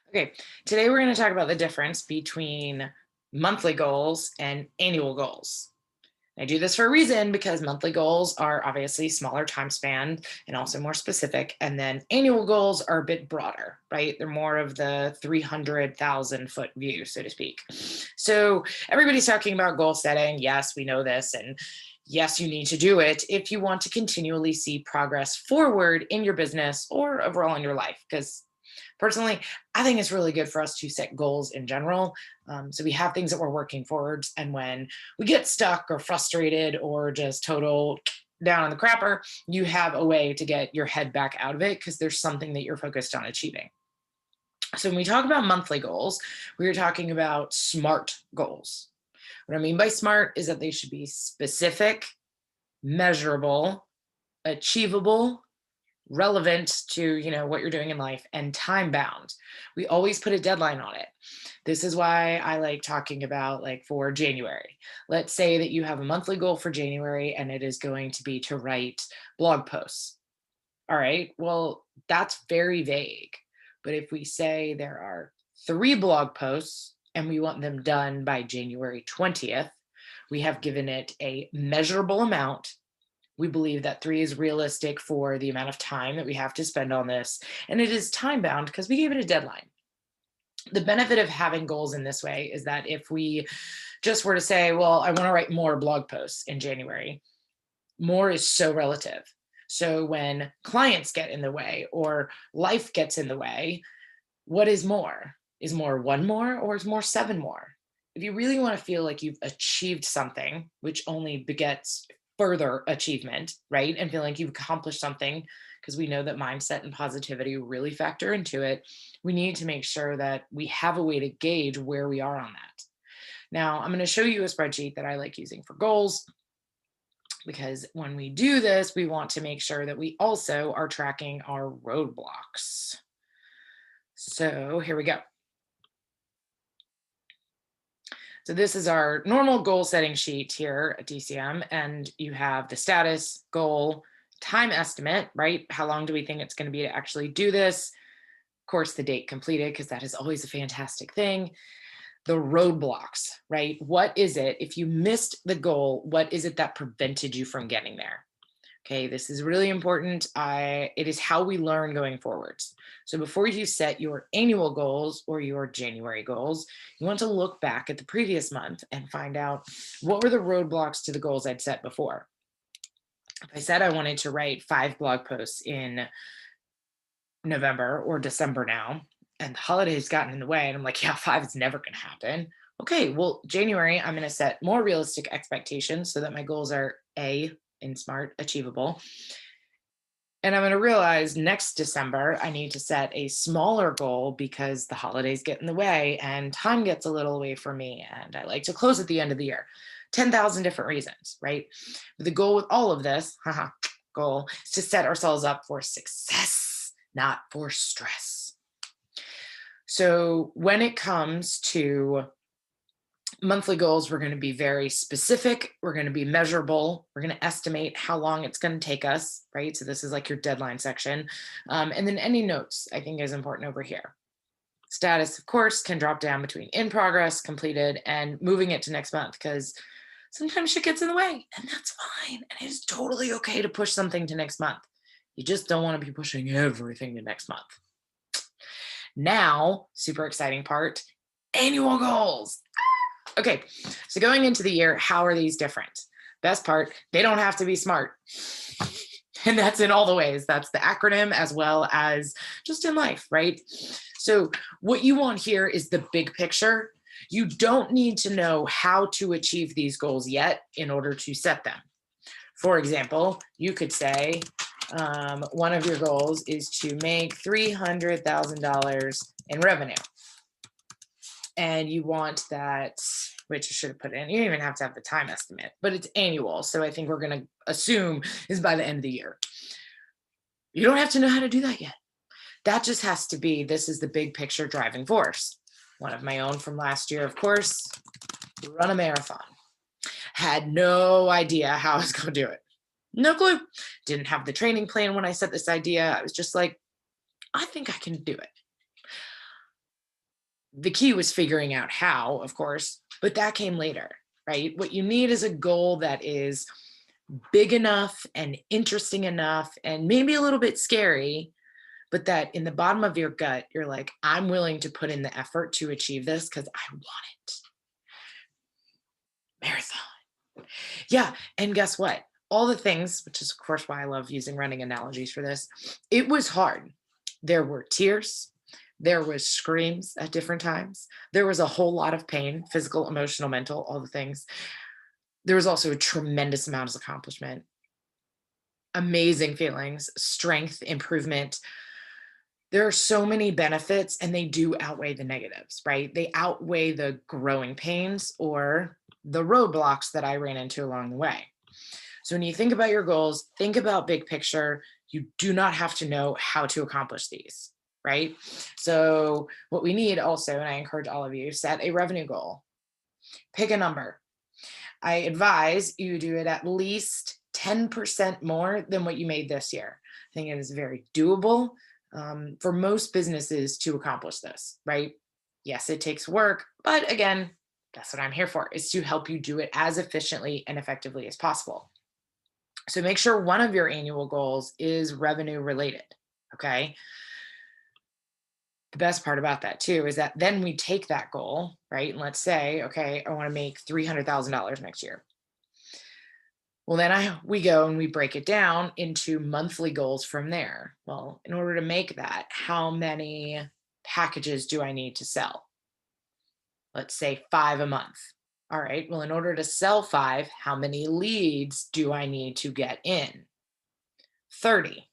Okay, today we're going to talk about the difference between monthly goals and annual goals. I do this for a reason because monthly goals are obviously smaller time span and also more specific. And then annual goals are a bit broader, right? They're more of the 300,000 foot view, so to speak. So everybody's talking about goal setting. Yes, we know this. And yes, you need to do it if you want to continually see progress forward in your business or overall in your life. Because personally, I think it's really good for us to set goals in general. So we have things that we're working towards. And when we get stuck or frustrated or just total down on the crapper, you have a way to get your head back out of it because there's something that you're focused on achieving. So when we talk about monthly goals, we are talking about SMART goals. What I mean by SMART is that they should be specific, measurable, achievable, relevant to what you're doing in life, and time bound. We always put a deadline on it. This is why I like talking about, like, for January, let's say that you have a monthly goal for January and it is going to be to write blog posts. All right, well, that's very vague. But if we say there are 3 blog posts and we want them done by January 20th, we have given it a measurable amount. We believe that 3 is realistic for the amount of time that we have to spend on this. And it is time bound because we gave it a deadline. The benefit of having goals in this way is that if we just were to say, well, I want to write more blog posts in January, more is so relative. So when clients get in the way or life gets in the way, what is more? Is more one more or is more seven more? If you really want to feel like you've achieved something, which only begets further achievement, right? And feel like you've accomplished something, because we know that mindset and positivity really factor into it, we need to make sure that we have a way to gauge where we are on that. Now, I'm going to show you a spreadsheet that I like using for goals, because when we do this, we want to make sure that we also are tracking our roadblocks. So here we go. So this is our normal goal setting sheet here at DCM, and you have the status, goal, time estimate, right? How long do we think it's going to be to actually do this? Of course, the date completed, because that is always a fantastic thing. The roadblocks, right? What is it, if you missed the goal, what is it that prevented you from getting there? Okay, this is really important. It is how we learn going forwards. So before you set your annual goals or your January goals, you want to look back at the previous month and find out, what were the roadblocks to the goals I'd set before. If I said I wanted to write 5 blog posts in November or December now, and the holidays gotten in the way, and I'm like, yeah, 5 is never going to happen. Okay, well, January, I'm going to set more realistic expectations so that my goals are in SMART, achievable. And I'm going to realize next December, I need to set a smaller goal because the holidays get in the way and time gets a little away from me. And I like to close at the end of the year. 10,000 different reasons, right? But the goal with all of this, goal, is to set ourselves up for success, not for stress. So when it comes to monthly goals, we're going to be very specific. We're going to be measurable. We're going to estimate how long it's going to take us, right? So this is like your deadline section. And then any notes, I think, is important over here. Status, of course, can drop down between in progress, completed, and moving it to next month, because sometimes shit gets in the way, and that's fine. And it is totally okay to push something to next month. You just don't want to be pushing everything to next month. Now, super exciting part, annual goals. Okay, so going into the year, how are these different? Best part, they don't have to be SMART. And that's in all the ways. That's the acronym as well as just in life, right? So what you want here is the big picture. You don't need to know how to achieve these goals yet in order to set them. For example, you could say one of your goals is to make $300,000 in revenue. And you want that, which I should have put in, you don't even have to have the time estimate, but it's annual. So I think we're going to assume is by the end of the year. You don't have to know how to do that yet. That just has to be, this is the big picture driving force. One of my own from last year, of course, run a marathon. Had no idea how I was going to do it. No clue. Didn't have the training plan when I set this idea. I was just like, I think I can do it. The key was figuring out how, of course, but that came later, right? What you need is a goal that is big enough and interesting enough and maybe a little bit scary, but that in the bottom of your gut, you're like, I'm willing to put in the effort to achieve this because I want it. Marathon. Yeah. And guess what? All the things, which is, of course, why I love using running analogies for this, it was hard. There were tears. There was screams at different times. There was a whole lot of pain, physical, emotional, mental, all the things. There was also a tremendous amount of accomplishment, amazing feelings, strength, improvement. There are so many benefits, and they do outweigh the negatives, right? They outweigh the growing pains or the roadblocks that I ran into along the way. So when you think about your goals, think about big picture. You do not have to know how to accomplish these, right? So what we need also, and I encourage all of you, set a revenue goal. Pick a number. I advise you do it at least 10% more than what you made this year. I think it is very doable for most businesses to accomplish this, right? Yes, it takes work, but again, that's what I'm here for, is to help you do it as efficiently and effectively as possible. So make sure one of your annual goals is revenue related. Okay. The best part about that too is that then we take that goal, right? And let's say, okay, I want to make $300,000 next year. Well, then we go and we break it down into monthly goals from there. Well, in order to make that, how many packages do I need to sell? Let's say 5 a month. All right. Well, in order to sell 5, how many leads do I need to get in? 30.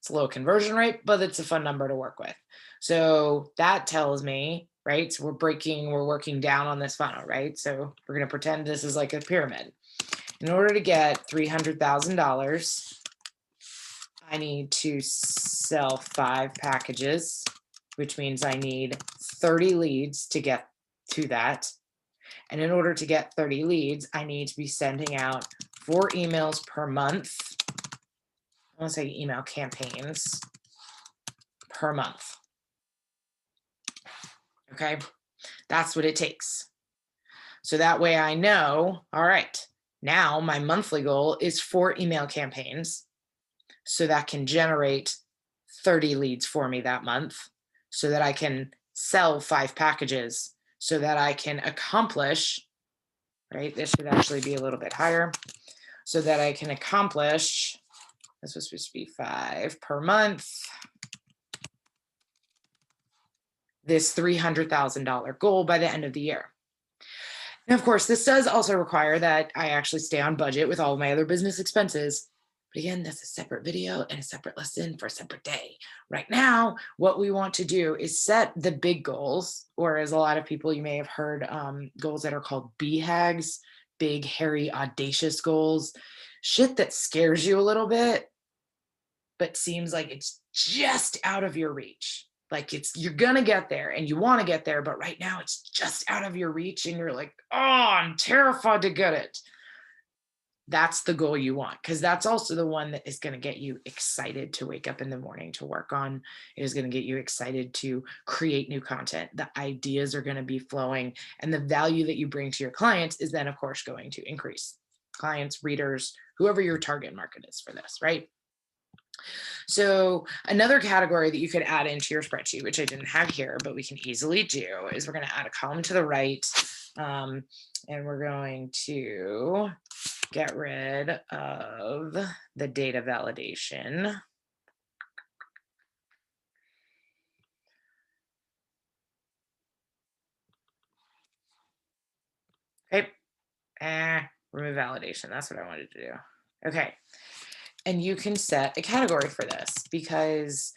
It's a low conversion rate, but it's a fun number to work with. So that tells me, right? So we're working down on this funnel, right? So we're going to pretend this is like a pyramid. In order to get $300,000, I need to sell 5 packages, which means I need 30 leads to get to that. And in order to get 30 leads, I need to be sending out 4 emails per month. I want to say email campaigns per month. Okay. That's what it takes. So that way I know, all right, now my monthly goal is 4 email campaigns. So that can generate 30 leads for me that month so that I can sell 5 packages so that I can accomplish, right? This should actually be a little bit higher so that I can accomplish, this was supposed to be 5 per month, this $300,000 goal by the end of the year. And of course, this does also require that I actually stay on budget with all of my other business expenses. But again, that's a separate video and a separate lesson for a separate day. Right now, what we want to do is set the big goals, or as a lot of people, you may have heard goals that are called BHAGs, big, hairy, audacious goals, shit that scares you a little bit, but seems like it's just out of your reach. Like you're gonna get there and you want to get there, but right now it's just out of your reach and you're like, oh, I'm terrified to get it. That's the goal you want, because that's also the one that is going to get you excited to wake up in the morning to work on. It is going to get you excited to create new content. The ideas are going to be flowing, and the value that you bring to your clients is then, of course, going to increase. Clients, readers, whoever your target market is for this, right? So another category that you could add into your spreadsheet, which I didn't have here, but we can easily do, is we're going to add a column to the right, and we're going to get rid of the data validation. Okay, remove validation. That's what I wanted to do. Okay, and you can set a category for this because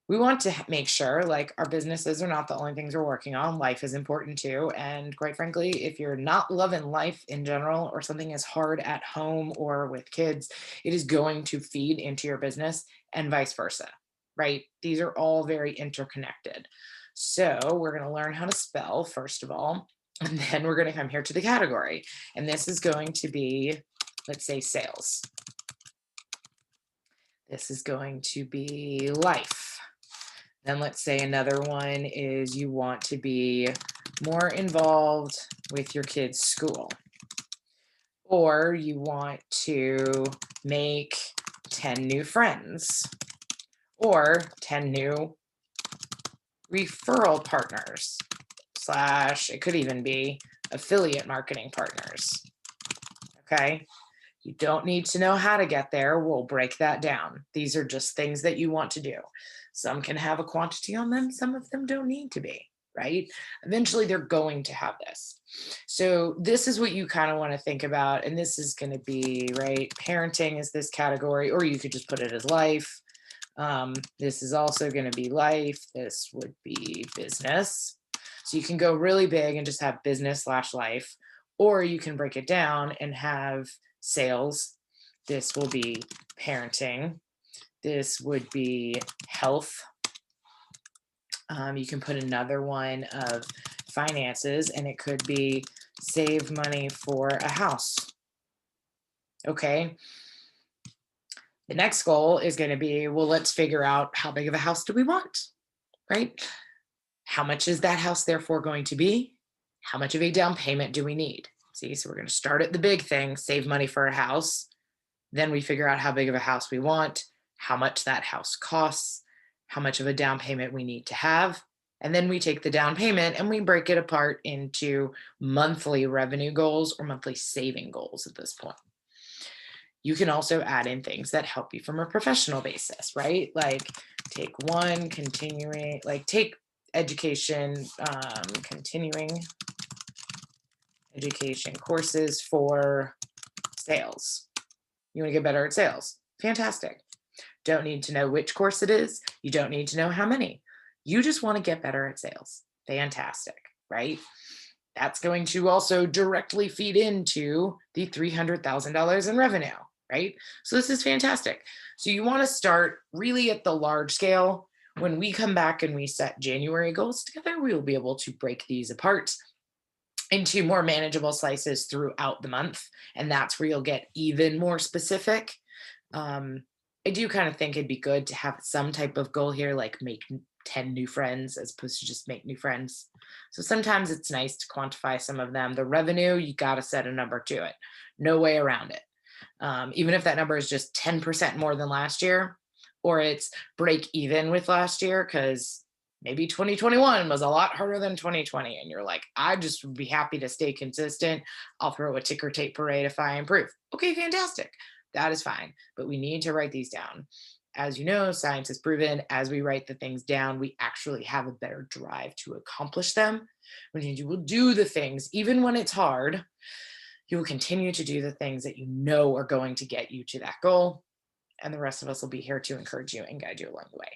we want to make sure like our businesses are not the only things we're working on. Life is important too. And quite frankly, if you're not loving life in general or something is hard at home or with kids, it is going to feed into your business and vice versa, right? These are all very interconnected. So we're going to learn how to spell, first of all, and then we're going to come here to the category. And this is going to be, let's say, sales. This is going to be life. Then let's say another one is you want to be more involved with your kids' school, or you want to make 10 new friends, or 10 new referral partners, slash, it could even be affiliate marketing partners. Okay. You don't need to know how to get there. We'll break that down. These are just things that you want to do. Some can have a quantity on them, some of them don't need to be, right? Eventually, they're going to have this. So, this is what you kind of want to think about. And this is going to be, right? Parenting is this category, or you could just put it as life. This is also going to be life. This would be business. So, you can go really big and just have business slash life, or you can break it down and have sales. This will be parenting. This would be health. You can put another one of finances, and it could be save money for a house. Okay. The next goal is going to be, well, let's figure out how big of a house do we want, right? How much is that house therefore going to be? How much of a down payment do we need? See, so we're going to start at the big thing, save money for a house. Then we figure out how big of a house we want, how much that house costs, how much of a down payment we need to have. And then we take the down payment and we break it apart into monthly revenue goals or monthly saving goals at this point. You can also add in things that help you from a professional basis, right? Like take one continuing, like take education, continuing education courses for sales. You want to get better at sales. Fantastic. Don't need to know which course it is. You don't need to know how many. You just want to get better at sales. Fantastic, right? That's going to also directly feed into the $300,000 in revenue, right? So this is fantastic. So you want to start really at the large scale. When we come back and we set January goals together, we will be able to break these apart into more manageable slices throughout the month. And that's where you'll get even more specific. Um, I do kind of think it'd be good to have some type of goal here, like make 10 new friends as opposed to just make new friends. So sometimes it's nice to quantify some of them. The revenue, you got to set a number to it. No way around it. Even if that number is just 10% more than last year, or it's break even with last year, because maybe 2021 was a lot harder than 2020. And you're like, I just would be happy to stay consistent. I'll throw a ticker tape parade if I improve. Okay, fantastic. That is fine. But we need to write these down. As you know, science has proven as we write the things down, we actually have a better drive to accomplish them. When you will do the things, even when it's hard, you will continue to do the things that you know are going to get you to that goal. And the rest of us will be here to encourage you and guide you along the way.